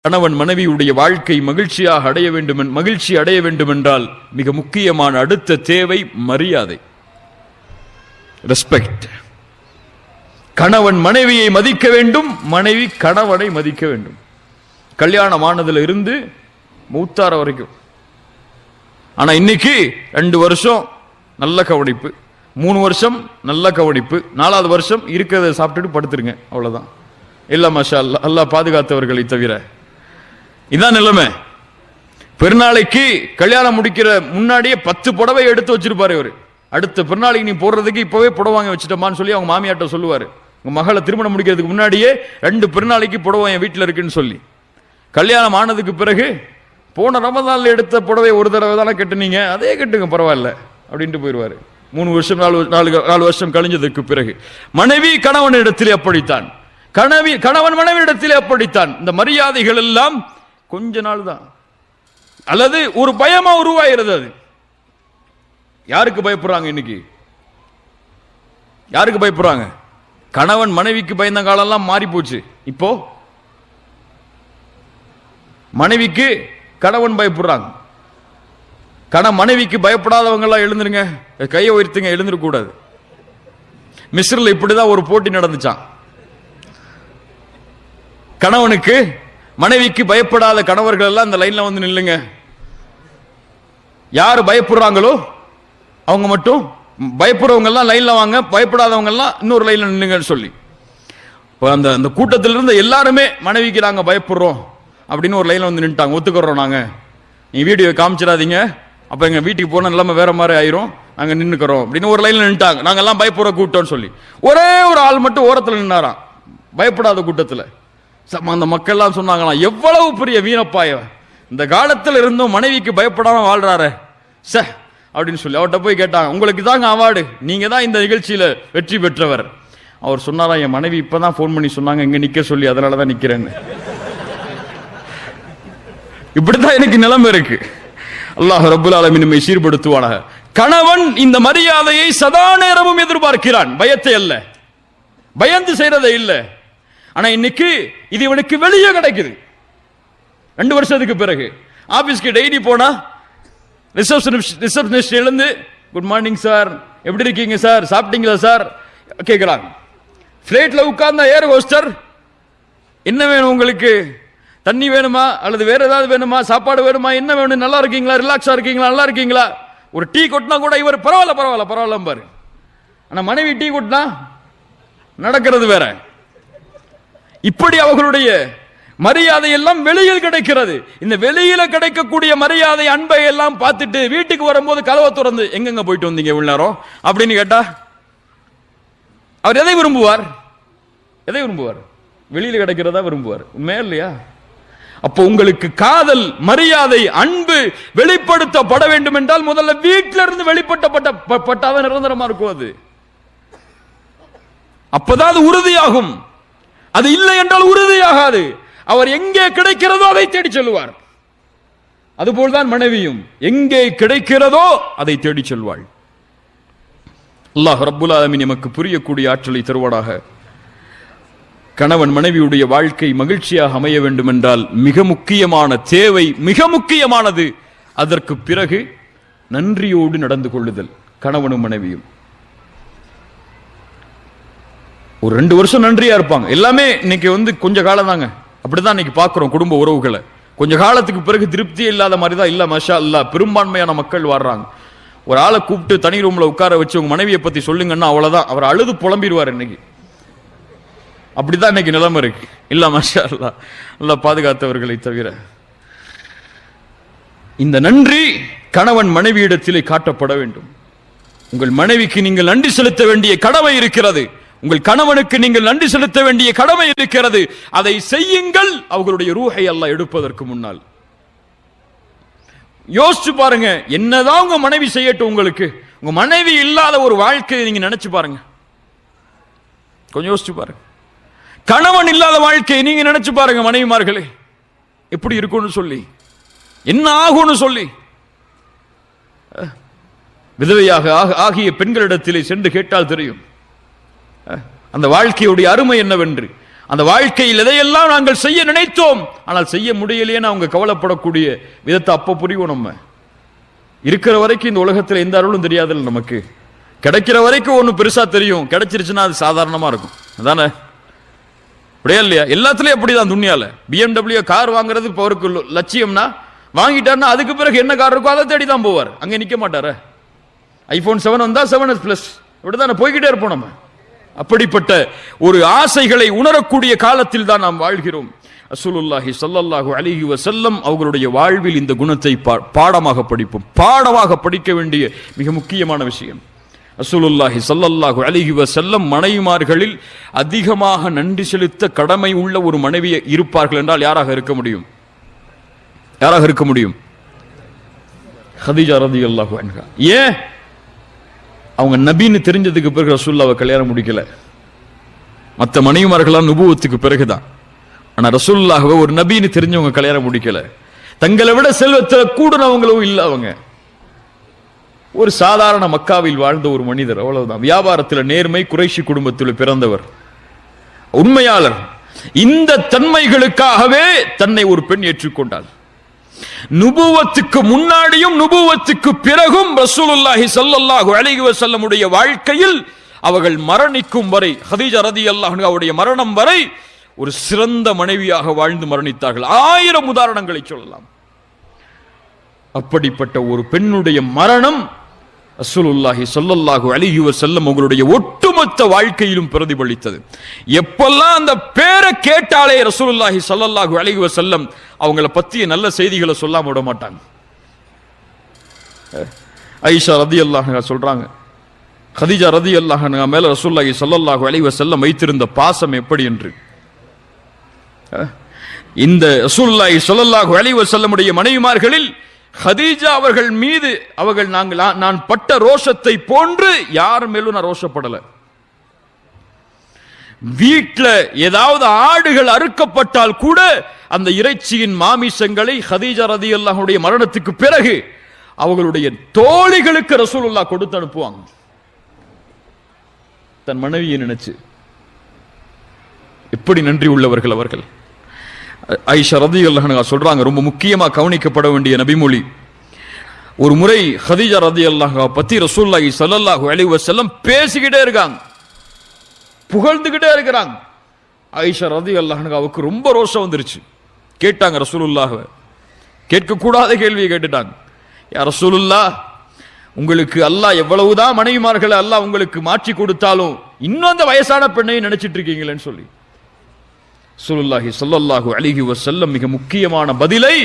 கணவன் மனைவியுடைய வாழ்க்கை மகிழ்ச்சி அடைய வேண்டும் என்றால் மிக முக்கியமான அடுத்த தேவை மரியாதை, ரெஸ்பெக்ட். கணவன் மனைவியை மதிக்க வேண்டும், மனைவி கணவனை மதிக்க வேண்டும். கல்யாணமானதுல இருந்து மூத்தார வரைக்கும். ஆனா இன்னைக்கு 2 வருஷம் நல்ல கவனிப்பு, 3 வருஷம் நல்ல கவனிப்பு, 4வது வருஷம் இருக்கிறத சாப்பிட்டுட்டு படுத்துருங்க, அவ்வளவுதான். இல்ல மாஷா அல்லாஹ், அல்லாஹ் பாதுகாத்தவர்களை தவிர. இதான் நிலைமை. பெருநாளைக்கு கல்யாணம் முடிக்கிற முன்னாடியே 10 புடவை எடுத்து வச்சிருப்பாரு இவரு. அடுத்த பெருநாளைக்கு நீ போடுறதுக்கு இப்பவே புடவை வாங்கி வச்சுட்டமான்னு சொல்லி அவங்க மாமியாட்ட சொல்லுவாரு. உங்க மகளை திருமணம் முடிக்கிறதுக்கு முன்னாடியே 2 பெருநாளைக்கு புடவை என் வீட்டில் இருக்குன்னு சொல்லி. கல்யாணம் ஆனதுக்கு பிறகு போன ரமதான்ல எடுத்த புடவை ஒரு தடவை தானே கட்டுனீங்க, அதே கட்டுங்க பரவாயில்ல அப்படின்ட்டு போயிடுவாரு. 3 வருஷம் 4 வருஷம் கழிஞ்சதுக்கு பிறகு மனைவி கணவன் இடத்திலே அப்படித்தான், கணவன் மனைவி இடத்திலே அப்படித்தான். இந்த மரியாதைகள் எல்லாம் கொஞ்ச நாள் தான், அல்லது ஒரு பயமா உருவாகிறது. அது யாருக்கு பயப்படுறாங்க இன்னைக்கு? யாருக்கு பயப்படுறாங்க? கணவன் மனைவிக்கு பயந்த காலம் எல்லாம் மாறி போச்சு. இப்போ மனைவிக்கு கணவன் பயப்படுறாங்க. மனைவிக்கு பயப்படாதவங்க எல்லாம் எழுந்துருங்க, கையை உயர்த்துங்க, எழுந்திருக்க கூடாது. மிஸ்ரில் இப்படிதான் ஒரு போட்டி நடந்துச்சான். கணவனுக்கு மனைவிக்கு பயப்படாத கணவர்கள் எல்லாம் இந்த லைன்ல வந்து நில்லுங்க, யாரு பயப்படுறாங்களோ அவங்க மட்டும், பயப்படுறவங்க எல்லாம் லைன்ல வாங்க, பயப்படாதவங்க எல்லாம் இன்னொரு லைன்ல நில்லுங்கன்னு சொல்லி அந்த கூட்டத்தில் இருந்த எல்லாருமே மனைவிக்கு நாங்க பயப்படுறோம் அப்படின்னு ஒரு லைன்ல வந்து நின்ட்டாங்க. ஒத்துக்கிறோம், நாங்க நீ வீடியோ காமிச்சிடாதீங்க, அப்ப எங்க வீட்டுக்கு போன நிலைமை வேற மாதிரி ஆயிரும், நாங்க நின்னுக்கிறோம் அப்படின்னு ஒரு லைன்ல நின்ட்டாங்க. நாங்க எல்லாம் பயப்படுற கூட்டம்னு சொல்லி ஒரே ஒரு ஆள் மட்டும் ஓரத்தில் நின்னாராம், பயப்படாத கூட்டத்தில். அந்த மக்கள் எல்லாம் சொன்னாங்களாம், எவ்வளவு பெரிய வீணப்பாய, இந்த காலத்தில் இருந்தும் மனைவிக்கு பயப்படாம வாழ்றாரு ச அப்படின்னு சொல்லி அவர்கிட்ட போய் கேட்டாங்க, உங்களுக்கு தாங்க அவார்டு, நீங்க தான் இந்த நிகழ்ச்சியில வெற்றி பெற்றவர். அவர் சொன்னாரா, என் மனைவி இப்பதான் போன் பண்ணி சொன்னாங்க இங்க நிக்க சொல்லி, அதனாலதான் நிக்கிறேன்னு. இப்படித்தான் எனக்கு நிலைமை இருக்கு. அல்லாஹ் ரப்புல் ஆலமீன் நம்மை சீர்படுத்துவானாக. கணவன் இந்த மரியாதையை சதா நேரமும் எதிர்பார்க்கிறான், பயத்தை அல்ல, பயந்து செய்யறதை இல்லை. ஆனா இன்னைக்கு இது இவனுக்கு வெளியே கிடைக்குது. 2 வருஷத்துக்கு பிறகு ஆபீஸ்க்கு டெய்லி போனா ரிசப்ஷனிஸ்ட் எழுந்து குட் மார்னிங் சார், எப்படி இருக்கீங்க சார், சாப்பிட்டீங்களா சார் கேட்கிறாங்க. பிளைட்ல உட்கார்ந்த ஏர் ஹோஸ்டர், என்ன வேணும் உங்களுக்கு, தண்ணி வேணுமா அல்லது வேற ஏதாவது வேணுமா, சாப்பாடு வேணுமா, என்ன வேணும், நல்லா இருக்கீங்களா, ரிலாக்ஸா இருக்கீங்களா, நல்லா இருக்கீங்களா. ஒரு டீ கொட்டினா கூட இவர் பரவாயில்ல பரவாயில்ல பரவாயில்ல பாரு. ஆனா மனைவி டீ கொட்டினா நடக்கிறது வேற. இப்படி அவர்களுடைய மரியாதை எல்லாம் வெளியில் கிடைக்கிறது. இந்த வெளியில கிடைக்கக்கூடிய மரியாதை அன்பை எல்லாம் பார்த்துட்டு வீட்டுக்கு வரும்போது கதவை திறந்து எங்கெங்க போயிட்டு வந்தீங்க இவ்வளவு நேரம் அப்படின்னு கேட்டா அவர் எதை விரும்புவார்? எதை விரும்புவார்? வெளியில கிடைக்கிறதா விரும்புவார், உண்மையா இல்லையா? அப்போ உங்களுக்கு காதல், மரியாதை, அன்பு வெளிப்படுத்தப்பட வேண்டும் என்றால் முதல்ல வீட்டில இருந்து வெளிப்பட்டப்பட்டாதான் நிரந்தரமா இருக்கும். அது அப்பதான் அது உறுதியாகும். அது இல்லை என்றால் உறுதியாகாது. அவர் எங்கே கிடைக்கிறதோ அதை தேடி செல்வார். அதுபோல்தான் மனைவியும் எங்கே கிடைக்கிறதோ அதை தேடி செல்வாள். அல்லாஹ் ரப்புல் ஆலமீன் நமக்கு புரியக்கூடிய ஆற்றலை தருவானாக. கணவன் மனைவியுடைய வாழ்க்கை மகிழ்ச்சியாக அமைய வேண்டும் என்றால் மிக முக்கியமான தேவை, மிக முக்கியமானது, அதற்கு பிறகு நன்றியோடு நடந்து கொள்ளுதல். கணவனும் மனைவியும் ஒரு 2 வருஷம் நன்றியா இருப்பாங்க. எல்லாமே இன்னைக்கு கொஞ்ச காலம் தாங்க, அப்படிதான் இன்னைக்கு பாக்குறோம் குடும்ப உறவுகளை. கொஞ்ச காலத்துக்கு பிறகு திருப்தி இல்லாத மாதிரி தான். இல்ல மாஷா அல்லாஹ் பெரும்பான்மையான மக்கள் வர்றாங்க. ஒரு ஆளை கூப்பிட்டு தனி ரூம்ல உட்கார வச்சு உங்க மனைவியை பத்தி சொல்லுங்கன்னா அவ்வளவுதான், அவர் அழுது புலம்பிடுவார். இன்னைக்கு அப்படிதான் இன்னைக்கு நிலைமை இருக்கு. இல்ல மாஷா அல்லாஹ், அல்லாஹ் பாதுகாத்தவர்களை தவிர. இந்த நன்றி கணவன் மனைவியிடத்திலே காட்டப்பட வேண்டும். உங்கள் மனைவிக்கு நீங்கள் நன்றி செலுத்த வேண்டிய கடமை இருக்கிறது, உங்கள் கணவனுக்கு நீங்கள் நன்றி செலுத்த வேண்டிய கடமை இருக்கிறது. அதை செய்யுங்கள் அவர்களுடைய ரூஹை அல்லாஹ் எடுப்பதற்கு முன்னால். யோசிச்சு பாருங்க, என்னதான் உங்க மனைவி செய்யட்டும், உங்களுக்கு உங்க மனைவி இல்லாத ஒரு வாழ்க்கையை நீங்க நினைச்சு பாருங்க. கொஞ்சம் யோசிச்சு பாருங்க. கணவன் இல்லாத வாழ்க்கையை நீங்க நினைச்சு பாருங்க மனைவிமார்களே, எப்படி இருக்கும்னு சொல்லி, என்ன ஆகும்னு சொல்லி. விதவையாக ஆகிய பெண்களிடத்திலே சென்று கேட்டால் தெரியும் அந்த வாழ்க்கையுடைய அருமை என்னவென்று. அந்த வாழ்க்கையில் எதையெல்லாம் நாங்கள் செய்ய நினைத்தோம் ஆனால் செய்ய முடியலையேன்னு அவங்க கவலைப்படக்கூடிய விதத்தை அப்ப புரியும். நம்ம இருக்கிற வரைக்கும் இந்த உலகத்தில் எந்த அருளும் தெரியாதுல்ல, நமக்கு கிடைக்கிற வரைக்கும் ஒண்ணு பெருசா தெரியும், கிடைச்சிருச்சுன்னா அது சாதாரணமா இருக்கும். அதானே அப்படியே இல்லையா? எல்லாத்துலயும் அப்படிதான். துணியால BMW கார் வாங்குறது இப்போ அவருக்கு லட்சியம்னா வாங்கிட்டாருன்னா அதுக்கு பிறகு என்ன கார் இருக்கோ அதை தேடி தான் போவார், அங்க நிக்க மாட்டாரு. iPhone 7 வந்தா 7S Plus இப்படிதான் போய்கிட்டே இருப்போம் நம்ம. அப்படிப்பட்ட ஒரு ஆசைகளை உணரக்கூடிய காலத்தில் தான் நாம் வாழ்கிறோம். ரசூலுல்லாஹி ஸல்லல்லாஹு அலைஹி வஸல்லம் அவர்களுடைய வாழ்வில் இந்த குணத்தை பாடமாக படிப்போம். பாடமாக படிக்க வேண்டிய மிக முக்கியமான விஷயம். ரசூலுல்லாஹி ஸல்லல்லாஹு அலைஹி வஸல்லம் மனைவிமார்களில் அதிகமாக நன்றி செலுத்த கடமை உள்ள ஒரு மனைவி இருப்பார்கள் என்றால் யாராக இருக்க முடியும்? யாராக இருக்க முடியும்? ஹதீஜா ரலியல்லாஹு அன்ஹா. ஏன்? அவங்க நபின்னு தெரிஞ்சதுக்கு பிறகு ரசூலுல்லாஹ்வை கல்யாணம் முடிக்கல. மற்ற மனைவிமார்களாம் நுபுவத்துக்கு பிறகுதான். ஆனா ரசூலுல்லாஹ்வை ஒரு நபின்னு தெரிஞ்சவங்க கல்யாணம் முடிக்கல. தங்களை விட செல்வத்தில் கூடுனவங்களும் இல்ல. அவங்க ஒரு சாதாரண மக்காவில் வாழ்ந்த ஒரு மனிதர், அவ்வளவுதான். வியாபாரத்தில் நேர்மை, குறைஷி குடும்பத்தில் பிறந்தவர், உண்மையாளர். இந்த தன்மைகளுக்காகவே தன்னை ஒரு பெண் ஏற்றுக்கொண்டாள். நுபுவத்துக்கு முன்னாடியும் நுபுவத்துக்கு பிறகும் ரசூலுல்லாஹி ஸல்லல்லாஹு அலைஹி வஸல்லம் உடைய வாழ்க்கையில் அவர்கள் மரணிக்கும் வரை, ஹதீஜா ரலியல்லாஹு அன்ஹாவுடைய மரணம் வரை ஒரு சிறந்த மனைவியாக வாழ்ந்து மரணித்தார்கள். 1000 உதாரணங்களை சொல்லலாம். அப்படிப்பட்ட ஒரு பெண்ணுடைய மரணம் ரசூலுல்லாஹி ஸல்லல்லாஹு அலைஹி வஸல்லம் அவங்களுடைய ஒட்டுமொத்த வாழ்க்கையிலும் பிரதிபலித்தது. எப்பெல்லாம் அந்த பேரை கேட்டாலே ரசூலுல்லாஹி ஸல்லல்லாஹு அலைஹி வஸல்லம் அவங்கள பத்திய நல்ல செய்திகளை சொல்லாம விட மாட்டாங்க. ஆயிஷா ரலியல்லாஹு அன்ஹா சொல்றாங்க, கதீஜா ரலியல்லாஹு அன்ஹா மேல ரசூலுல்லாஹி ஸல்லல்லாஹு அலைஹி வஸல்லம் வைத்திருந்த பாசம் எப்படி என்று. இந்த ரசூலுல்லாஹி ஸல்லல்லாஹு அலைஹி வஸல்லம் உடைய மனைவிமார்களில் ஹதீஜா அவர்கள் மீது நான் பட்ட ரோஷத்தை போன்று யார் மேலும் நான் ரோஷப்படல. வீட்டில் ஏதாவது ஆடுகள் அறுக்கப்பட்டால் கூட அந்த இறைச்சியின் மாமிசங்களை ஹதீஜா ரலியல்லாஹு அன்ஹா மரணத்துக்கு பிறகு அவர்களுடைய தோழிகளுக்கு ரசூலுல்லாஹ் கொடுத்து அனுப்புவாங்க, தன் மனைவியை நினைச்சு. எப்படி நன்றி உள்ளவர்கள் அவர்கள். ஆயிஷா ரலியல்லாஹு அன்ஹா சொல்றாங்க, ரொம்ப முக்கியமா கவனிக்கப்பட வேண்டிய நபிமொழி. ஒரு முறை ஹதீஜா ரலியல்லாஹு அன்ஹா பத்தி ரசூலுல்லாஹி ஸல்லல்லாஹு அலைஹி வஸல்லம் பேசிக்கிட்டே இருக்காங்க, புகழ்ந்துகிட்டே இருக்கிறாங்க. ஆயிஷா ரலியல்லாஹு அன்ஹாவுக்கு ரொம்ப ரோஷம் வந்துருச்சு. கேட்டாங்க ரசூலுல்லாஹ்வை, கேட்க கூடாத கேள்வியை கேட்டுட்டாங்க. யா ரசூலுல்லாஹ், உங்களுக்கு அல்லாஹ் எவ்வளவுதான் மனைவிமார்களை அல்லாஹ் உங்களுக்கு மாற்றி கொடுத்தாலும் இன்னும் அந்த வயசான பெண்ணை நினைச்சிட்டு இருக்கீங்களேன்னு சொல்லி ரசூலுல்லாஹி ஸல்லல்லாஹு அலைஹி வஸல்லம் மிக முக்கியமான பதிலை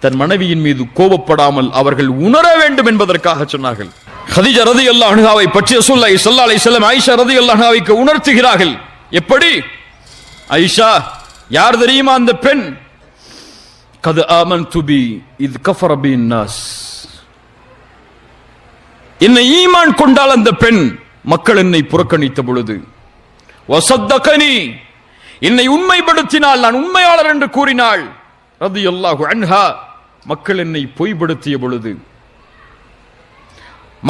தன் மனைவியின் மீது கோபப்படாமல் அவர்கள் உணர வேண்டும் என்பதற்காக சொன்னார்கள். ஹதீஜா ரலியல்லாஹு அன்ஹாவை பற்றி ரசூலுல்லாஹி ஸல்லல்லாஹு அலைஹி வஸல்லம் ஆயிஷா ரலியல்லாஹு அன்ஹாவுக்கு உணர்த்துகிறார்கள். எப்படி? ஆயிஷா, யார் தெரியுமா அந்த பெண்? கத் ஆமன்து பி இத் கஃபர பின் நாஸ். என்னை ஈமான் கொண்டால் அந்த பெண் மக்கள் என்னை புறக்கணித்த பொழுது, வஸத்தகனி, என்னை உண்மைப்படுத்தினால், நான் உண்மையாளர் என்று கூறினாள், ரலியல்லாஹு அன்ஹா, மக்கள் என்னை பொய்படுத்திய பொழுது,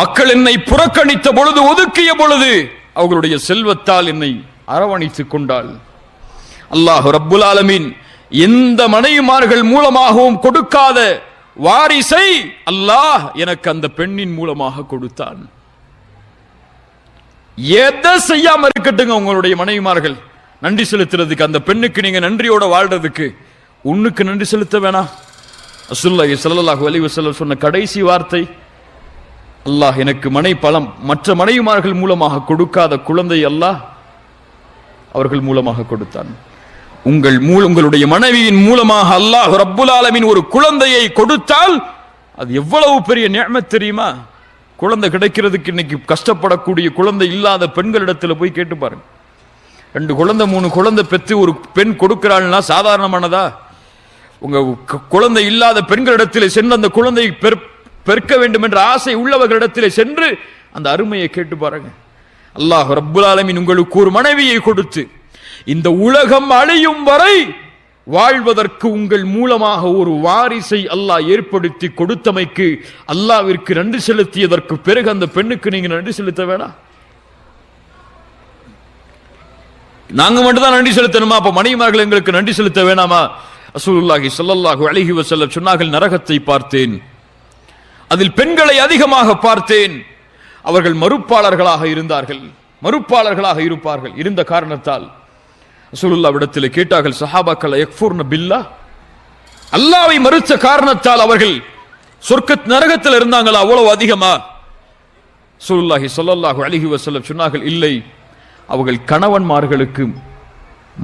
மக்கள் என்னை புறக்கணித்த பொழுது, ஒதுக்கிய பொழுது அவர்களுடைய செல்வத்தால் என்னை அரவணைத்துக் கொண்டாள். அல்லாஹ் ரப்புல் ஆலமீன் எந்த மனைவிமார்கள் மூலமாகவும் கொடுக்காத வாரிசை அல்லாஹ் எனக்கு அந்த பெண்ணின் மூலமாக கொடுத்தான். எதை செய்யாம இருக்கட்டுங்க உங்களுடைய மனைவிமார்கள், நன்றி செலுத்துறதுக்கு, அந்த பெண்ணுக்கு நீங்க நன்றியோட வாழ்றதுக்கு உன்னுக்கு நன்றி செலுத்த வேணாம். ரசூலுல்லாஹி ஸல்லல்லாஹு அலைஹி வஸல்லம் சொன்ன கடைசி வார்த்தை, அல்லாஹ் எனக்கு மற்ற மனைவிமார்கள் மூலமாக கொடுக்காத குழந்தை அல்லாஹ் அவர்கள் மூலமாக கொடுத்தான். உங்களுடைய மனைவியின் மூலமாக அல்லாஹ் ரப்புல் ஆலமீன் ஒரு குழந்தையை கொடுத்தால் அது எவ்வளவு பெரிய நிஅமத் தெரியுமா? குழந்தை கிடைக்கிறதுக்கு இன்னைக்கு கஷ்டப்படக்கூடிய குழந்தை இல்லாத பெண்களிடத்தில் போய் கேட்டு பாருங்க. 2 குழந்தை 3 குழந்தை பெற்று ஒரு பெண் கொடுக்கிறாள்னா சாதாரணமானதா? உங்க குழந்தை இல்லாத பெண்களிடத்தில் சென்று அந்த குழந்தை பெருக்க வேண்டும் என்ற ஆசை உள்ளவர்களிடத்தில் சென்று அந்த அருமையை கேட்டு பாருங்க. அல்லாஹ் ரப்புல் ஆலமீன் உங்களுக்கு ஒரு மனைவியை கொடுத்து இந்த உலகம் அழியும் வரை வாழ்வதற்கு உங்கள் மூலமாக ஒரு வாரிசை அல்லாஹ் ஏற்படுத்தி கொடுத்தமைக்கு அல்லாஹ்விற்கு நன்றி செலுத்தியதற்கு பிறகு அந்த பெண்ணுக்கு நீங்க நன்றி செலுத்த வேணாம்? நாங்க மட்டும் தான் நன்றி செலுத்தணுமா? அப்ப மனைவிமார்கள் எங்களுக்கு நன்றி செலுத்த வேணாமா? ரசூலுல்லாஹி ஸல்லல்லாஹு அலைஹி வஸல்லம் சொன்னார்கள், நரகத்தை பார்த்தேன், அதில் பெண்களை அதிகமாக பார்த்தேன். அவர்கள் மறுப்பாளர்களாக இருந்தார்கள், மறுப்பாளர்களாக இருப்பார்கள். இருந்த காரணத்தால் ரசூலுல்லாஹ்விடத்தில் கேட்டார்கள் சஹாபாக்கள், யக்ஃபுர்ன பில்லாஹ், அல்லாஹ்வை மறுத்த காரணத்தால் அவர்கள் சொர்க்க நரகத்தில் இருந்தாங்களா அவ்வளவு அதிகமா? ரசூலுல்லாஹி ஸல்லல்லாஹு அலைஹி வஸல்லம் சொன்னார்கள், இல்லை, அவர்கள் கணவன்மார்களுக்கு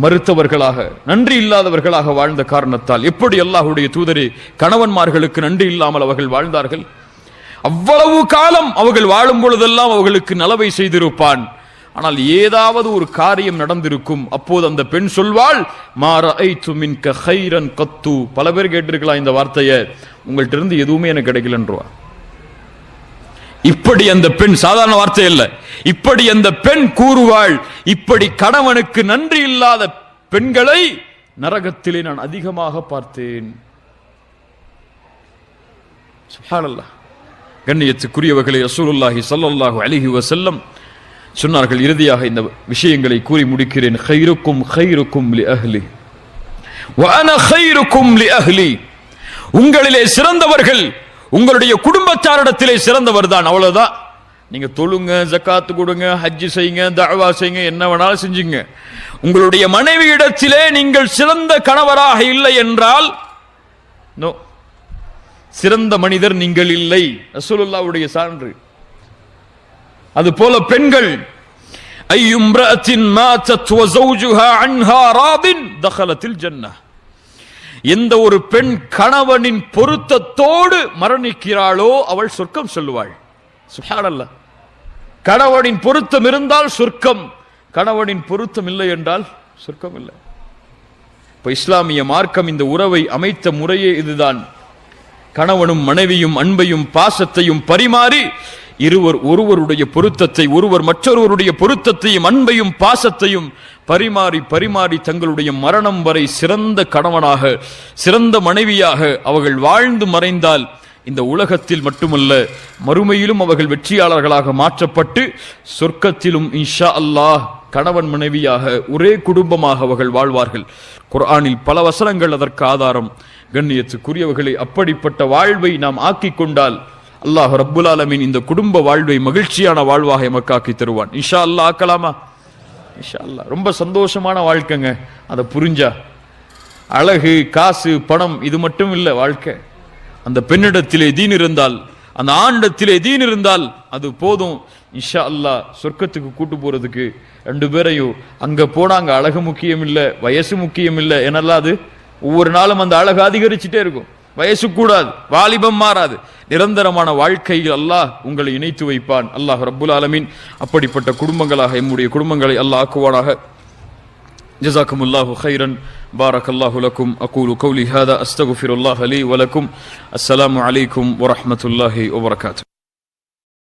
மறுத்தவர்களாக, நன்றி இல்லாதவர்களாக வாழ்ந்த காரணத்தால். எப்படி அல்லாஹ்வுடைய தூதரே கணவன்மார்களுக்கு நன்றி இல்லாமல் அவர்கள் வாழ்ந்தார்கள்? அவ்வளவு காலம் அவர்கள் வாழும் பொழுதெல்லாம் அவர்களுக்கு நலவை செய்திருப்பான். ஆனால் ஏதாவது ஒரு காரியம் நடந்திருக்கும். அப்போது அந்த பெண் சொல்வாள், மா ரஅய்து மின்க கைரன் கத்து. பல பேர் கேட்டிருக்கலாம் இந்த வார்த்தையை, உங்கள்ட்ட இருந்து எதுவுமே எனக்கு கிடைக்கலன்றவா. இப்படி அந்த பெண், சாதாரண வார்த்தை அல்ல, இப்படி அந்த பெண் கூறுவாள், இப்படி கணவனுக்கு நன்றி இல்லாத பெண்களை நரகத்திலே நான் அதிகமாக பார்த்தேன். சுப்ஹானல்லாஹ். கண்ணியத்துக்குரியவர்களே, ரசூலுல்லாஹி ஸல்லல்லாஹு அலைஹி வஸல்லம் சொன்னார்கள், இறுதியாக இந்த விஷயங்களை கூறி முடிக்கிறேன், கைருக்கும் கைருக்கும் லி அஹ்லி வ அன கைருக்கும் லி அஹ்லி. உங்களிலே சிறந்தவர்கள் உங்களுடைய குடும்பத்தாரிடத்திலே சிறந்தவர் தான், அவ்வளவுதான். நீங்க தொழுங்க, ஜக்காத்து கொடுங்க, ஹஜ் செய்யுங்க, தஅவா செய்யுங்க, என்ன வேணாலும் செஞ்சுங்க. உங்களுடைய மனைவி இடத்திலே நீங்கள் சிறந்த கணவராக இல்லை என்றால் நோ, சிறந்த மனிதர் நீங்கள் இல்லை. ரசூலுல்லாஹ்வுடைய சான்று. அதுபோல பெண்கள், ஐயும்ரஅத்தின் மாத்தத் வ ஸௌஜுஹா அன்ஹா ராதின் தഖலத்தில் ஜன்னah. எந்த ஒரு பெண் கணவனின் பொருத்தத்தோடு மரணிக்கிறாளோ அவள் சொர்க்கம் செல்வாள். சுப்ஹானல்லாஹ். கணவனின் பொருத்தம் இருந்தால் சொர்க்கம், கணவனின் பொருத்தம் இல்லை என்றால் சொர்க்கம் இல்லை. இப்ப இஸ்லாமிய மார்க்கம் இந்த உறவை அமைத்த முறையே இதுதான். கணவனும் மனைவியும் அன்பையும் பாசத்தையும் பரிமாறி, இருவர் ஒருவருடைய பொருத்தத்தை, ஒருவர் மற்றொருவருடைய பொருத்தத்தையும் அன்பையும் பாசத்தையும் பரிமாறி பரிமாறி தங்களுடைய மரணம் வரை சிறந்த கணவனாக, சிறந்த மனைவியாக அவர்கள் வாழ்ந்து மறைந்தால் இந்த உலகத்தில் மட்டுமல்ல மறுமையிலும் அவர்கள் வெற்றியாளர்களாக மாற்றப்பட்டு சொர்க்கத்திலும் இன்ஷா அல்லாஹ் கணவன் மனைவியாக ஒரே குடும்பமாக அவர்கள் வாழ்வார்கள். குர்ஆனில் பல வசனங்கள் அதற்கு ஆதாரம். கண்ணியத்துக்குரியவர்களை, அப்படிப்பட்ட வாழ்வை நாம் ஆக்கிக் கொண்டால் அல்லாஹ் ரப்புல் ஆலமீன் இந்த குடும்ப வாழ்வை மகிழ்ச்சியான வாழ்வாக எமக்காக்கி தருவான். இன்ஷா அல்லாஹ் ஆக்கலாமா? இன்ஷா அல்லாஹ். ரொம்ப சந்தோஷமான வாழ்க்கைங்க. அதை புரிஞ்சா அழகு, காசு, பணம் இது மட்டும் இல்லை வாழ்க்கை. அந்த பெண்ணிடத்திலே தீன் இருந்தால், அந்த ஆண்டிடத்திலே தீன் இருந்தால் அது போதும். இன்ஷா அல்லாஹ் சொர்க்கத்துக்கு கூட்டு போறதுக்கு ரெண்டு பேரையும் அங்க போனாங்க. அழகு முக்கியம் இல்லை, வயசு முக்கியம் இல்லை. ஏனெல்லாம் அது ஒவ்வொரு நாளும் அந்த அழகு அதிகரிச்சுட்டே இருக்கும். வயசு கூடாது, வாலிபம் மாறாது. நிரந்தரமான வாழ்க்கையில் அல்லாஹ் உங்களை இணைத்து வைப்பான். அல்லாஹ் ரப்புல் ஆலமீன் அப்படிப்பட்ட குடும்பங்களாக எம்முடைய குடும்பங்களை அல்லாஹ் ஆக்குவானாக. ஜஸாக்குமுல்லாஹு கைரன். பாரக்கல்லாஹு லக்கும். அகூலு கௌலி ஹாதா அஸ்தக்ஃபிருல்லாஹ லீ வ லக்கும். அஸ்ஸலாமு அலைக்கும் வ ரஹ்மத்துல்லாஹி வ பரகாத்துஹு.